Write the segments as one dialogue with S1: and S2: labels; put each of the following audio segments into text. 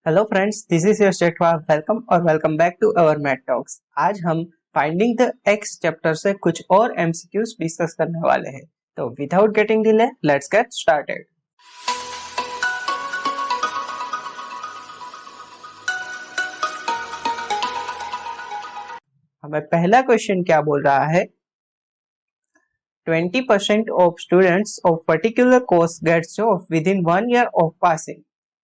S1: Hello friends, this is your Shekhwa. Welcome back to our math talks. आज हम finding the x chapter से कुछ और एमसीक्यूज डिस्कस करने वाले हैं। तो without getting delay, let's get started. हमें पहला क्वेश्चन क्या बोल रहा है? 20% of students of particular course gets job within 1 year of passing.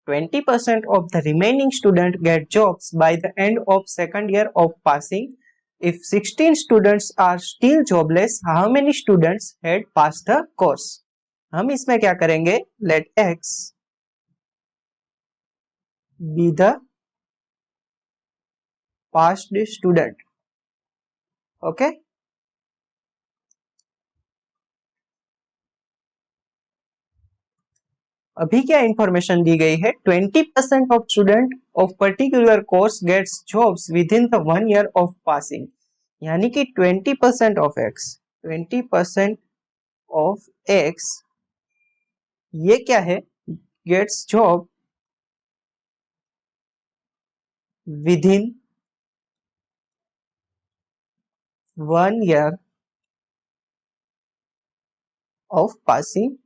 S1: 20% of the remaining students get jobs by the end of second year of passing. If 16 students are still jobless, how many students had passed the course? हम इसमें क्या करेंगे? Let x be the past student. Okay? अभी क्या information दी गई है? 20% of student of particular course gets jobs within the 1 year of passing, यानी कि 20% ऑफ एक्स, 20% ऑफ एक्स ये क्या है? Gets job within 1 year of passing.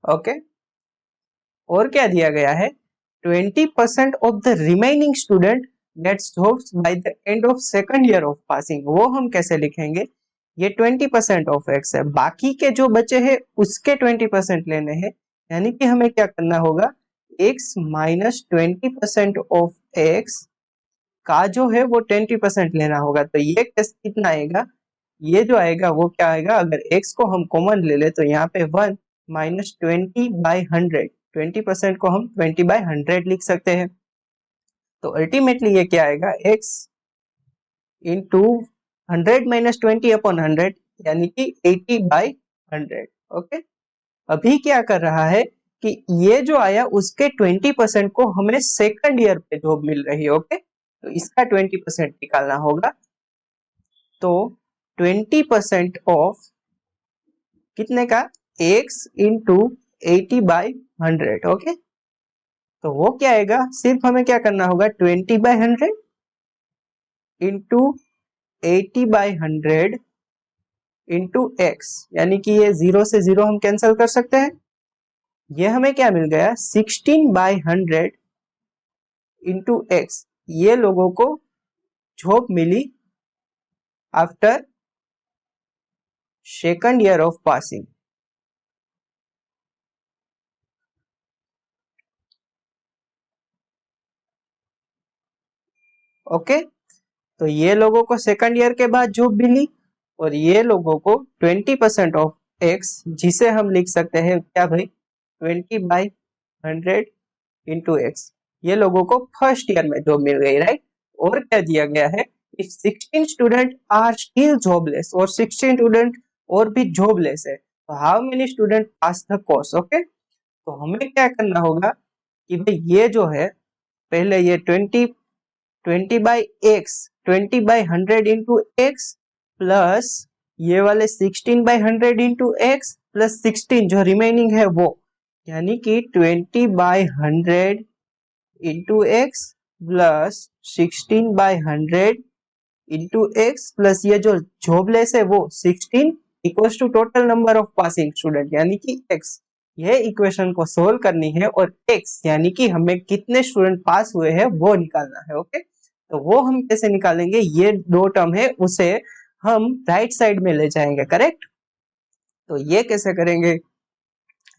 S1: Okay, और क्या दिया गया है? 20% of the remaining student gets jobs by the end of second year of passing. वो हम कैसे लिखेंगे? ये 20% ऑफ एक्स है, बाकी के जो बचे हैं उसके 20% लेने हैं, यानी कि हमें क्या करना होगा? x माइनस 20% ऑफ एक्स का जो है वो 20% लेना होगा। तो ये कितना आएगा? ये जो आएगा वो क्या आएगा? अगर x को हम कॉमन ले ले तो यहाँ पे 1 माइनस 20/100, 20% को हम 20/100 लिख सकते हैं। तो अल्टीमेटली ये क्या आएगा? x इंटू 100 माइनस 20/100, यानी कि 80/100। ओके, अभी क्या कर रहा है कि ये जो आया उसके 20% को हमें सेकंड ईयर पे जॉब मिल रही है। ओके, तो इसका 20% निकालना होगा। तो 20% ऑफ कितने का? x into 80/100। ओके, तो वो क्या आएगा? सिर्फ हमें क्या करना होगा? 20/100 इंटू 80/100 इंटू एक्स, यानी कि ये 0 से 0 हम कैंसिल कर सकते हैं। ये हमें क्या मिल गया? 16/100 इंटू एक्स। ये लोगों को जॉब मिली after second year of passing. Okay, तो ये लोगों को सेकंड ईयर के बाद जॉब मिली, और ये लोगों को 20% ऑफ एक्स, जिसे हम लिख सकते हैं क्या भाई? 20/100 इंटू एक्स। ये लोगों को फर्स्ट ईयर में जॉब मिल गई, राइट? और क्या दिया गया है? If 16 student are still jobless, और 16 स्टूडेंट और भी जॉबलेस है, तो how many student pass the course? Okay, तो हमें क्या करना होगा कि भाई ये जो है, पहले ये 20/100 इंटू एक्स प्लस ये वाले 16/100 इंटू एक्स प्लस 16 जो रिमेनिंग है वो, यानी कि 20/100 into x plus 16/100 into x plus ये जो जॉबलेस है वो 16 equals to total number of passing student, यानी कि x। ये इक्वेशन को सोल्व करनी है और x यानी कि हमें कितने स्टूडेंट पास हुए हैं वो निकालना है। ओके, तो वो हम कैसे निकालेंगे? ये दो टर्म है उसे हम राइट साइड में ले जाएंगे, करेक्ट? तो ये कैसे करेंगे?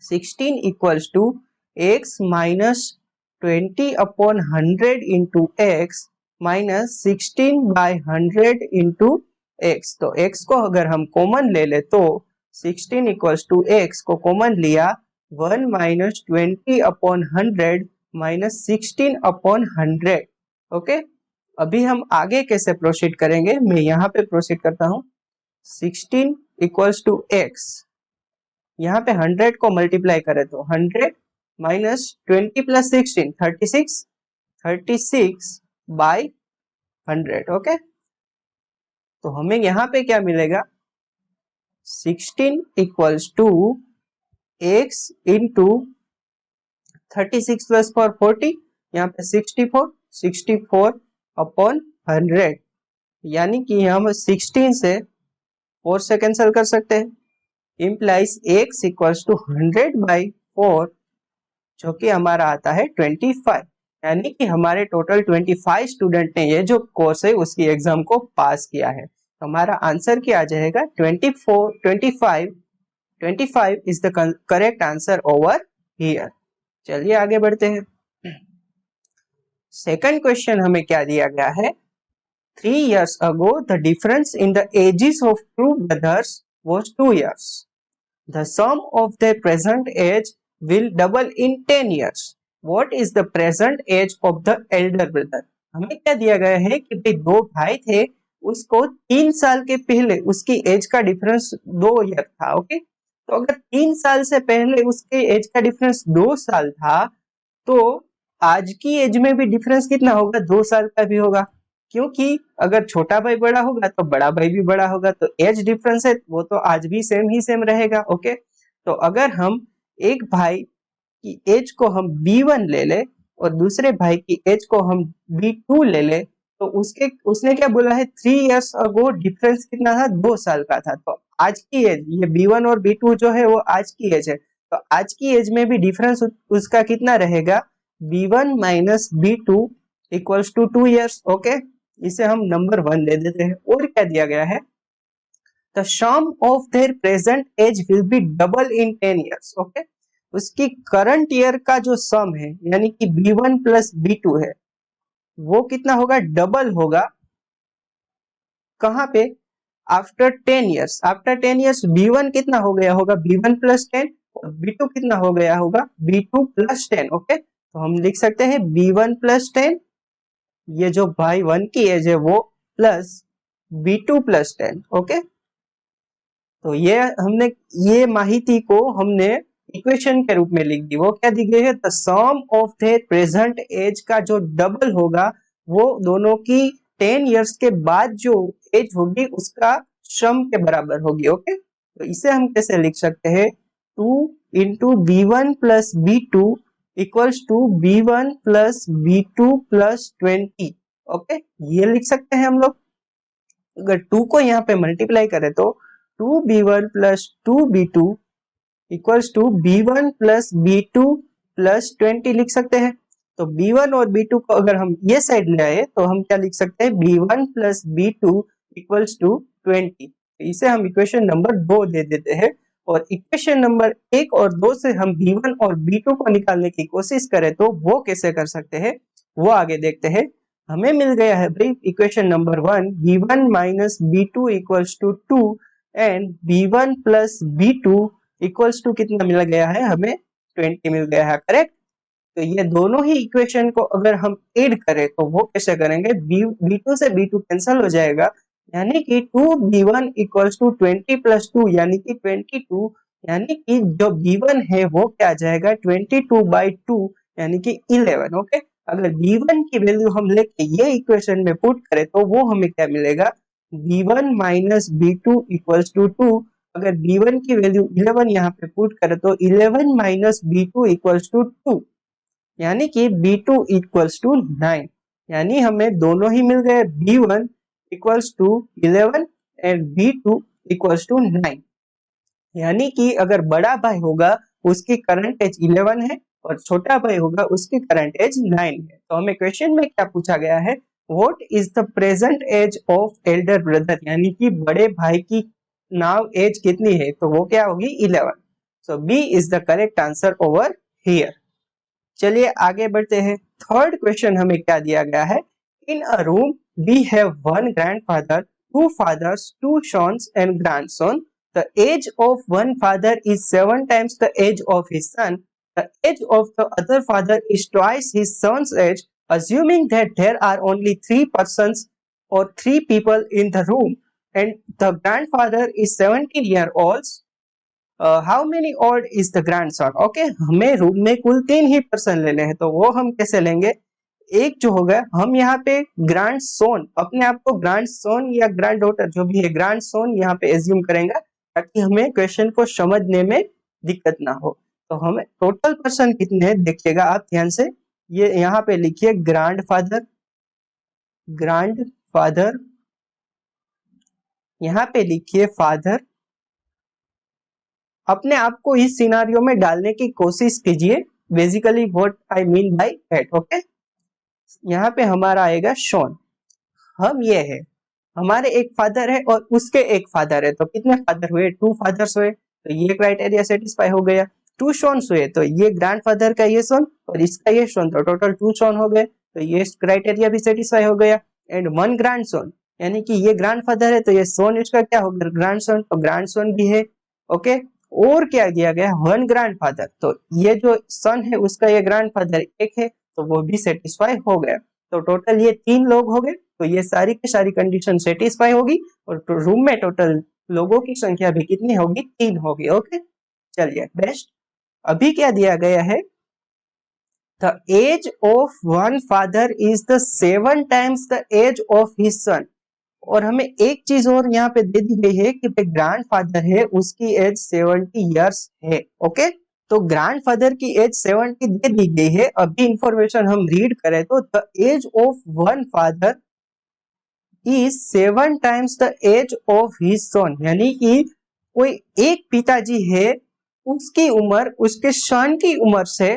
S1: 16 equals to x minus 20/100 into x minus 16/100 into x. तो x को अगर हम कॉमन ले ले तो 16 इक्वल्स टू x को कॉमन लिया 1 माइनस 20/100 माइनस 16/100। ओके, अभी हम आगे कैसे प्रोसीड करेंगे? मैं यहाँ पे प्रोसीड करता हूँ। 16 इक्वल्स टू x, यहाँ पे 100 को मल्टीप्लाई करें तो 100 माइनस 20 प्लस 16 36, 36/100। ओके, तो हमें यहाँ पे क्या मिलेगा? 16 equals to x into 36 plus 4 40, यहाँ पे 64 अपॉन 100, यानी कि हम 16 से 4 से कैंसिल कर सकते हैं, इम्प्लाइज x इक्वल्स टू 100/4, जो कि हमारा आता है 25, यानी कि हमारे टोटल 25 स्टूडेंट ने ये जो कोर्स है उसकी एग्जाम को पास किया है। तो हमारा आंसर क्या आ जाएगा, 25 is the correct answer over here. चलिए आगे बढ़ते हैं। सेकंड क्वेश्चन हमें क्या दिया गया है, 3 years ago the difference in the ages of two brothers was 2 years. The sum of their present age will double in 10 years. What is the present age of the elder brother? हमें क्या दिया गया है कि भाई दो भाई थे, उसको 3 साल के पहले उसकी एज का डिफरेंस 2 ईयर था। ओके, तो अगर 3 साल से पहले उसके एज का डिफरेंस 2 साल था, तो आज की एज में भी डिफरेंस कितना होगा, 2 साल का भी होगा, क्योंकि अगर छोटा भाई बड़ा होगा तो बड़ा भाई भी बड़ा होगा, तो एज डिफरेंस है वो तो आज भी सेम रहेगा। ओके, तो अगर हम एक भाई की एज को हम B1 ले ले और दूसरे भाई की एज को हम B2 ले ले, तो उसने क्या बोला है, 3 years अगो डिफरेंस कितना था, 2 साल का था। तो आज की एज, ये B1 और B2 जो है वो आज की एज है, तो आज की एज में भी डिफरेंस उसका कितना रहेगा, B1 minus B2 equals to 2 years। Okay, इसे हम नंबर 1 दे देते हैं। और क्या दिया गया है, the sum of their present age will be double in 10 years। Okay, उसकी करंट ईयर का जो सम है, यानी कि B1 प्लस B2 है, वो कितना होगा, डबल होगा। कहां पे, after 10 years। After 10 years B1 कितना हो गया होगा, B1 प्लस 10, और B2 कितना हो गया होगा, B2 प्लस 10। ओके, तो हम लिख सकते हैं B1 प्लस 10, ये जो भाई 1 की एज है वो, प्लस B2 प्लस 10। ओके, तो ये माहिती को हमने इक्वेशन के रूप में लिख दी। वो क्या दी गई है, the sum of their present age का जो डबल होगा, वो दोनों की 10 years के बाद जो एज होगी उसका सम के बराबर होगी। ओके, तो इसे हम कैसे लिख सकते हैं, 2 into B1 plus B2 equals to B1 plus B2 plus 20। Okay, ये लिख सकते हैं हम लोग। अगर 2 को यहाँ पे मल्टीप्लाई करें तो 2B1 plus 2B2 equals to B1 plus B2 plus 20 लिख सकते हैं। तो B1 और B2 को अगर हम ये साइड ले आए तो हम क्या लिख सकते हैं, B1 plus B2 equals to 20। इसे हम इक्वेशन नंबर 2 दे देते हैं। और इक्वेशन नंबर 1 और 2 से हम B1 और B2 को निकालने की कोशिश करें तो वो कैसे कर सकते हैं, वो आगे देखते हैं। हमें मिल गया है भाई equation number 1, B1 minus B2 equals to 2 and B1 plus B2 equals to कितना मिल गया है, हमें 20 मिल गया है। करेक्ट, तो ये दोनों ही इक्वेशन को अगर हम ऐड करें तो वो कैसे करेंगे, B2 से B2 कैंसिल हो जाएगा, यानी कि 2B1 इक्वल्स टू 20 प्लस 2 यानी कि 22, यानी कि जो B1 है वो क्या आ जाएगा, 22/2 यानी कि 11। ओके, अगर B1 की वैल्यू हम लेके ये इक्वेशन में पुट करें तो वो हमें क्या मिलेगा, B1 minus B2 equals to 2। अगर B1 की वैल्यू 11 यहाँ पे पुट करें तो 11 माइनस B2 इक्वल्स टू 2, यानी कि B2 इक्वल्स टू 9। यानी हमें दोनों ही मिल गए, B1 equals to 11 and B2 equals to 9। यानी कि अगर बड़ा भाई होगा उसकी करंट एज 11 है और छोटा भाई होगा उसकी करंट एज 9 है। तो हमें क्वेश्चन में क्या पूछा गया है, what is the present age of elder brother, यानी कि बड़े भाई की नाउ एज कितनी है, तो वो क्या होगी, 11। So B is the correct answer over here. चलिए आगे बढ़ते हैं। थर्ड क्वेश्चन हमें क्या दिया गया है, in a room we have one grandfather, two fathers, two sons and grandson. The age of one father is 7 times the age of his son. The age of the other father is twice his son's age. Assuming that there are only 3 persons or 3 people in the room and the grandfather is 17 years old, how many old is the grandson? Okay, हमें room में कुल 3 ही person लेने हैं, तो वो हम कैसे लेंगे, एक जो होगा हम यहाँ पे ग्रैंड सोन, अपने आप को ग्रैंड सोन या ग्रैंड डॉटर जो भी है ग्रैंड सोन यहाँ पे एज्यूम करेंगे ताकि हमें क्वेश्चन को समझने में दिक्कत ना हो। तो हमें टोटल पर्सन कितने हैं देखिएगा आप ध्यान से, ये यहाँ पे लिखिए ग्रैंडफादर, ग्रैंडफादर, यहाँ पे लिखिए फादर। अपने आप को इस सिनारियो में डालने की कोशिश कीजिए, basically what I mean by that. Okay, यहाँ पे हमारा आएगा शॉन। हम ये है, हमारे एक फादर है और उसके एक फादर है, तो कितने फादर हुए? 2 फादर्स हुए, तो ये क्राइटेरिया सेटिस्फाई हो गया। 2 सॉन्स हुए, तो ये ग्रैंडफादर का ये सन और इसका ये सन, तो टोटल 2 सन हो गए, तो ये क्राइटेरिया भी सेटिस्फाई हो गया। एंड 1 ग्रैंडसन, यानी कि ये ग्रैंडफादर है तो ये सन इसका क्या हो गया? ग्रैंडसन, तो ग्रैंडसन भी है। ओके, और क्या दिया गया? 1 ग्रैंडफादर, तो ये जो सन है उसका ये ग्रैंडफादर एक है, तो वो भी सेटिस्फाई हो गया। तो टोटल ये 3 लोग हो गए, तो ये सारी की सारी कंडीशन सेटिस्फाई होगी और रूम में टोटल लोगों की संख्या भी कितनी होगी? 3 होगी। ओके, चलिए बेस्ट। अभी क्या दिया गया है? The age of one father is the 7 times the age of his son. और हमें एक चीज और यहाँ पे दे दी गई है कि ग्रैंड फादर है उसकी एज 70 इयर्स है। ओके, तो ग्रैंडफादर की एज 70 दे दी गई है। अभी इंफॉर्मेशन हम रीड करें तो the age of one father is 7 times the age of his son, यानी कि कोई एक पिताजी है, उसकी उम्र उसके सन की उम्र से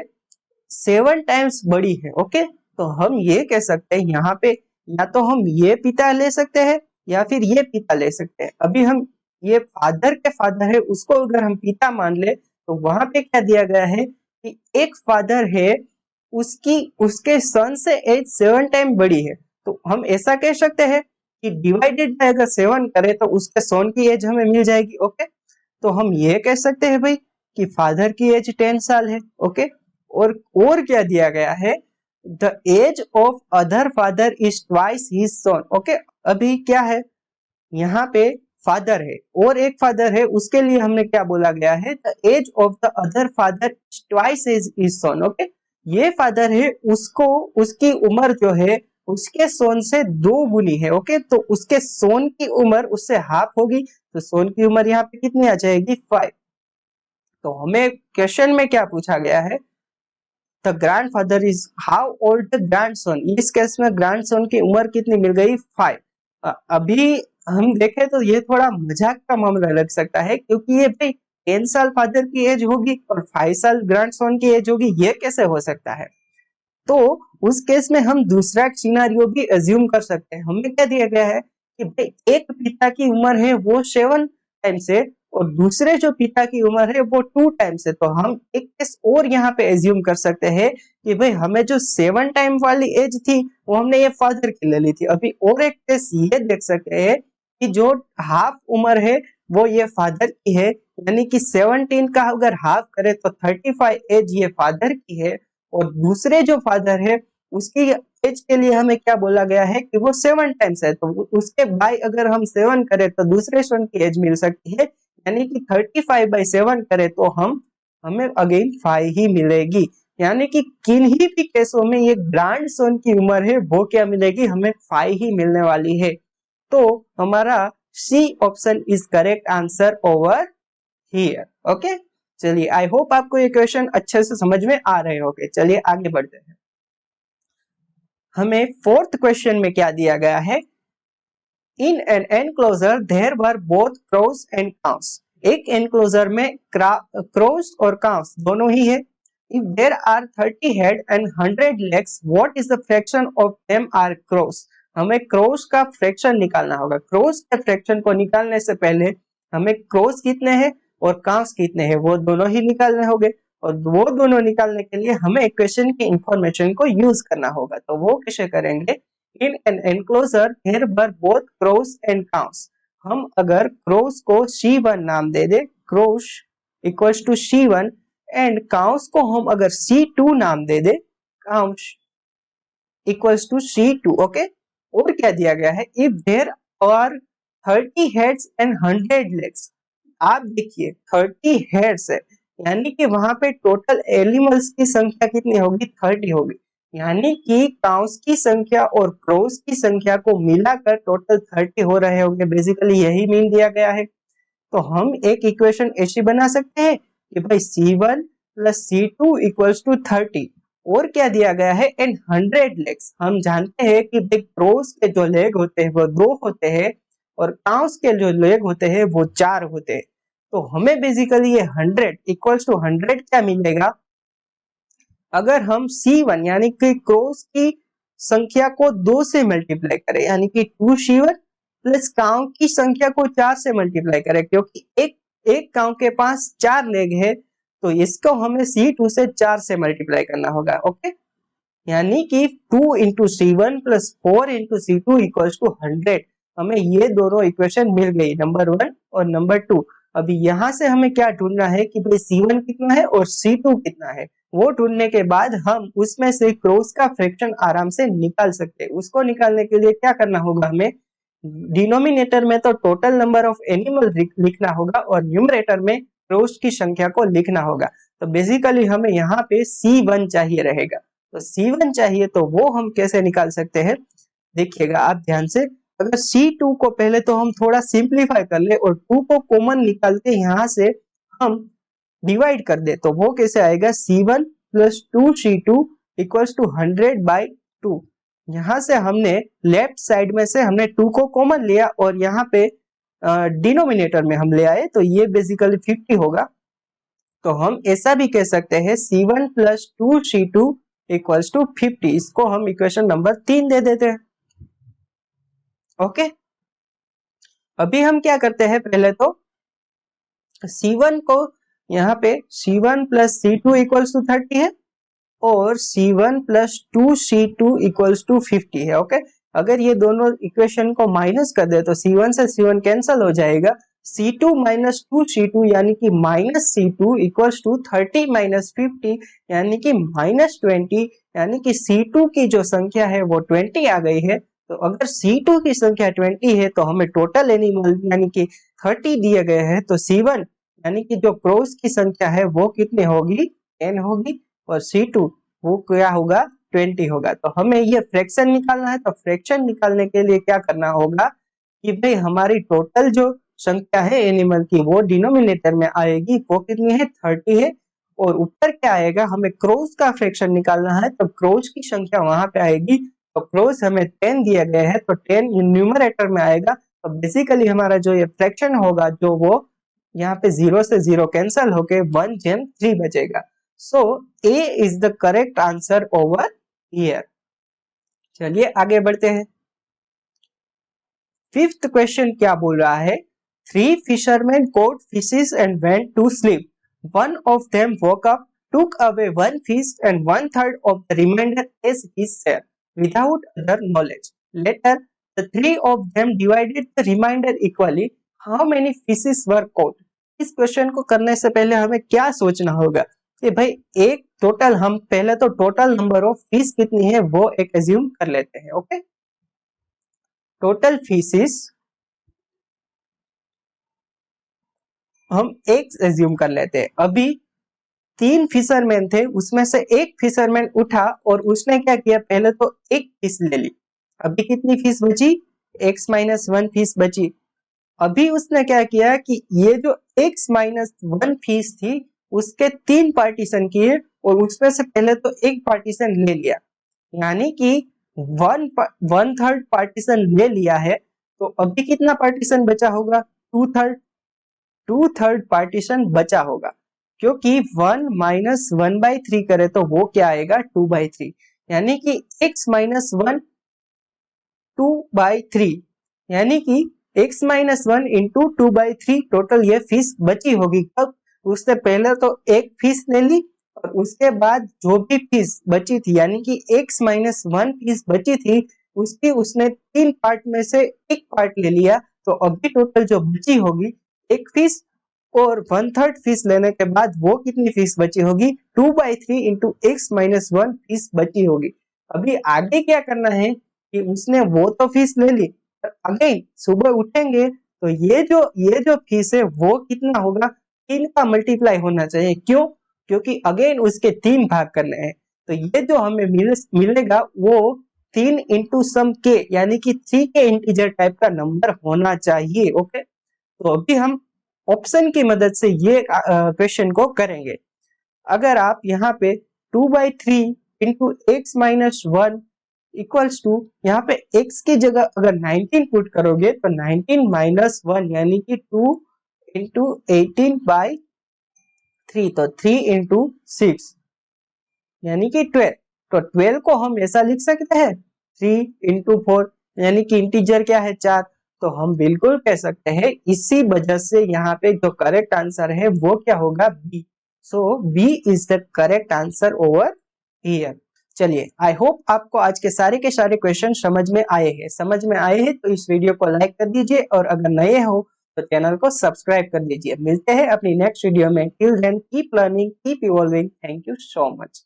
S1: 7 टाइम्स बड़ी है। ओके, तो हम ये कह सकते हैं यहाँ पे, या तो हम ये पिता ले सकते हैं या फिर ये पिता ले सकते हैं। अभी हम ये फादर के फादर है उसको अगर हम पिता मान ले, तो वहां पे क्या दिया गया है कि एक फादर है, उसकी उसके सन से एज 7 टाइम बड़ी है, तो हम ऐसा कह सकते हैं कि डिवाइडेड बाय अगर 7 करें तो उसके सन की एज हमें मिल जाएगी। ओके, तो हम ये कह सकते हैं भाई कि फादर की एज 10 साल है। ओके, और क्या दिया गया है? The age of other father is twice his son. Okay, अभी क्या है, यहाँ पे फादर है और एक फादर है, उसके लिए हमने क्या बोला गया है? The age of the other father is twice his son. Okay, ये फादर है, उसको उसकी उम्र जो है उसके सोन से 2 गुनी है। ओके, तो उसके सोन की उम्र उससे हाफ होगी, तो सोन की उम्र यहाँ पे कितनी आ जाएगी? 5। तो हमें क्वेश्चन में क्या पूछा गया है? The grandfather is how old the grandson. इस केस में ग्रैंडसन की उम्र कितनी मिल गई? 5। अभी हम देखें तो ये थोड़ा मजाक का मामला लग सकता है, क्योंकि ये भाई 10 साल फादर की एज होगी और 5 साल ग्रैंडसन की एज होगी, ये कैसे हो सकता है? तो उस केस में हम दूसरा सिनेरियो भी अज्यूम कर सकते हैं। हमें क्या दिया गया है कि भाई एक पिता की उम्र है वो 7 टाइम्स है और दूसरे जो पिता की उम्र है वो 2 टाइम्स है, तो हम एक केस और यहाँ पे अज्यूम कर सकते हैं कि भाई हमें जो 7 टाइम वाली एज थी वो हमने ये फादर की ले ली थी। अभी और एक केस ये देख सकते हैं कि जो हाफ उम्र है वो ये फादर की है, यानी कि 17 का अगर हाफ करे तो 35 एज ये फादर की है और दूसरे जो फादर है उसकी एज के लिए हमें क्या बोला गया है कि वो 7 टाइम्स है, तो उसके बाय अगर हम 7 करें तो दूसरे सन की एज मिल सकती है, यानी कि 35/7 करें तो हमें अगेन 5 ही मिलेगी। यानी कि किन्हीं भी केसों में ये ग्रैंड सन की उम्र है वो क्या मिलेगी? हमें 5 ही मिलने वाली है। तो हमारा C option is correct answer over here. Okay, चलिए आई होप आपको ये क्वेश्चन अच्छे से समझ में आ रहे होंगे। चलिए आगे बढ़ते हैं। हमें 4th क्वेश्चन में क्या दिया गया है? In an enclosure there were both crows and cows. एक एनक्लोजर में क्रोस और काउस दोनों ही है। If there are 30 head and 100 legs, what is the fraction of them are crows. हमें क्रोस का फ्रैक्शन निकालना होगा। क्रोस के फ्रैक्शन को निकालने से पहले हमें क्रोस कितने हैं और काउस कितने हैं वो दोनों ही निकालने होंगे, और वो दोनों निकालने के लिए हमें इक्वेशन की इंफॉर्मेशन को यूज करना होगा। तो वो कैसे करेंगे? In an enclosure there were both crows and cows. हम अगर क्रोस को C1 नाम दे दे, crows equals to C1, and cows को हम अगर C2 नाम दे दे, cows equals to C2। Okay, और क्या दिया गया है? If there are 30 heads and 100 legs. आप देखिए 30 हेड्स है, यानी कि वहां पे टोटल एनिमल्स की संख्या कितनी होगी? 30 होगी, यानी कि काउस की संख्या और क्रोस की संख्या को मिलाकर टोटल 30 हो रहे होंगे। बेसिकली यही मीन दिया गया है। तो हम एक इक्वेशन ऐसी बना सकते हैं कि भाई C1 plus C2 equals to 30 और क्या दिया गया है इन 100 लेग्स। हम जानते हैं कि भाई क्रोस के जो लेग होते हैं वो 2 होते हैं और काउस के जो लेग होते हैं वो 4 होते हैं। तो हमें बेसिकली ये 100 इक्वल्स टू 100 क्या मिलेगा, अगर हम C1 यानी कि क्रोस की संख्या को 2 से मल्टीप्लाई करें यानी कि 2C1 प्लस काउ की संख्या को 4 से मल्टीप्लाई करें, क्योंकि एक काउ के पास 4 लेग है तो इसको हमें C2 से 4 से मल्टीप्लाई करना होगा। ओके, यानी कि 2 into C1 plus 4 into C2 equals to 100। हमें ये दोनों इक्वेशन मिल गई, नंबर 1 और नंबर 2। अभी यहाँ से हमें क्या ढूंढना है कि भाई C1 कितना है और C2 कितना है। वो ढूंढने के बाद हम उसमें से क्रॉस का फ्रैक्शन आराम से निकाल सकते हैं। उसको निकालने के लिए क्या करना होगा, हमें डिनोमिनेटर में तो टोटल नंबर ऑफ एनिमल लिखना होगा और न्यूमरेटर में क्रॉस की संख्या को लिखना होगा। तो बेसिकली हमें यहाँ पे C1 चाहिए रहेगा। तो C1 चाहिए तो वो हम कैसे निकाल सकते हैं, देखिएगा आप ध्यान से। अगर C2 को पहले तो हम थोड़ा सिंप्लीफाई कर ले और 2 को कॉमन निकाल के यहाँ से हम डिवाइड कर दे तो वो कैसे आएगा, C1 plus 2C2 equals to 100/2। यहाँ से हमने लेफ्ट साइड में से हमने 2 को कॉमन लिया और यहाँ पे डिनोमिनेटर में हम ले आए तो ये बेसिकली 50 होगा। तो हम ऐसा भी कह सकते हैं C1 plus 2C2 equals to 50। इसको हम इक्वेशन नंबर 3 दे देते हैं। ओके, अभी हम क्या करते हैं, पहले तो C1 को यहाँ पे C1 plus C2 equals to 30 है और C1 plus 2C2 equals to 50 है। ओके, अगर ये दोनों इक्वेशन को माइनस कर दे तो C1 से C1 कैंसिल हो जाएगा। C2 माइनस 2C2 यानी कि minus C2 equals to 30 minus 50 यानी कि माइनस 20, यानी कि C2 की जो संख्या है वो 20 आ गई है। तो अगर C2 की संख्या 20 है तो हमें टोटल एनिमल यानी कि 30 दिए गए हैं। तो C1 यानी कि जो क्रॉस की संख्या है वो कितनी होगी, 10 होगी और C2 वो क्या होगा, 20 होगा। तो हमें ये फ्रैक्शन निकालना है। तो फ्रैक्शन निकालने के लिए क्या करना होगा कि भाई हमारी टोटल जो संख्या है एनिमल की वो डिनोमिनेटर में आएगी, वो कितनी है, 30 है। और ऊपर क्या आएगा, हमें क्रॉस का फ्रैक्शन निकालना है तो क्रॉस की संख्या वहां पे आएगी। तो क्रॉस हमें 10 दिया गया है तो 10 न्यूमरेटर में आएगा। तो बेसिकली हमारा जो ये फ्रैक्शन होगा जो वो यहाँ पे 0 से 0 कैंसिल होके 1/3 बचेगा। सो A is the correct answer over here. चलिए आगे बढ़ते हैं। फिफ्थ क्वेश्चन क्या बोल रहा है, 3 fishermen caught fishes and went to sleep. One of them woke up, took away 1 fish and 1/3 of the remainder as his share without other knowledge. Later, the 3 of them divided the remainder equally. How many fishes were caught? इस question को करने से पहले हमें क्या सोचना होगा कि भाई एक टोटल, हम पहले तो टोटल नंबर ऑफ फिश कितनी है वो एक एज्यूम कर लेते हैं। ओके, टोटल फिशेस हम एक एज्यूम कर लेते हैं। अभी 3 फिशरमैन थे, उसमें से एक फिशरमैन उठा और उसने क्या किया, पहले तो एक फिश ले ली। अभी कितनी फिश बची, x-1 फिश बची। अभी उसने क्या किया कि ये जो x-1 फिश थी उसके 3 पार्टीशन किए और उसमें से पहले तो एक पार्टीशन ले लिया, यानी कि 1/3 पार्टीशन ले लिया है। तो अभी कितना पार्टीशन बचा होगा, 2/3 पार्टीशन बचा होगा, क्योंकि 1 माइनस 1/3 करे तो वो क्या आएगा, 2/3, यानी कि x-1 2/3 यानी कि x-1 इंटू 2/3 टोटल ये फिश बची होगी। कब, उससे पहले तो एक फिश ले ली और उसके बाद जो भी फिश बची थी यानी कि x-1 फिश बची थी उसकी उसने 3 पार्ट में से एक पार्ट ले लिया। तो अभी टोटल जो बची होगी एक फिश और 1/3 फिश लेने के बाद वो कितनी फिश बची होगी, 2/3 इंटू x-1 फिश बची होगी। अभी आगे क्या करना है कि उसने वो तो फिश ले ली, अगेन सुबह उठेंगे तो ये जो फिश है वो कितना होगा, 3 का मल्टीप्लाई होना चाहिए। क्यों, क्योंकि अगेन उसके 3 भाग करने हैं। तो ये जो हमें मिलेगा वो 3 इंटू सम के यानी कि 3 के इंटीजर टाइप का नंबर होना चाहिए। ओके, तो अभी हम ऑप्शन की मदद से ये क्वेश्चन को करेंगे। अगर आप यहाँ पे 2/3 into x minus 1 equals to, यहाँ पे x की जगह अगर 19 पुट करोगे तो 19 माइनस 1 यानी कि 2 इंटू 18/3, तो 3 इंटू 6 यानी कि 12। तो 12 को हम ऐसा लिख सकते हैं 3 इंटू 4 यानी कि इंटीजर क्या है 4। तो हम बिल्कुल कह सकते हैं, इसी वजह से यहाँ पे जो करेक्ट आंसर है वो क्या होगा, B. So B is the correct answer over here. चलिए, आई होप आपको आज के सारे क्वेश्चन समझ में आए हैं तो इस वीडियो को लाइक कर दीजिए और अगर नए हो तो चैनल को सब्सक्राइब कर दीजिए। मिलते हैं अपनी नेक्स्ट वीडियो में। Till then keep learning, keep evolving. Thank you so much.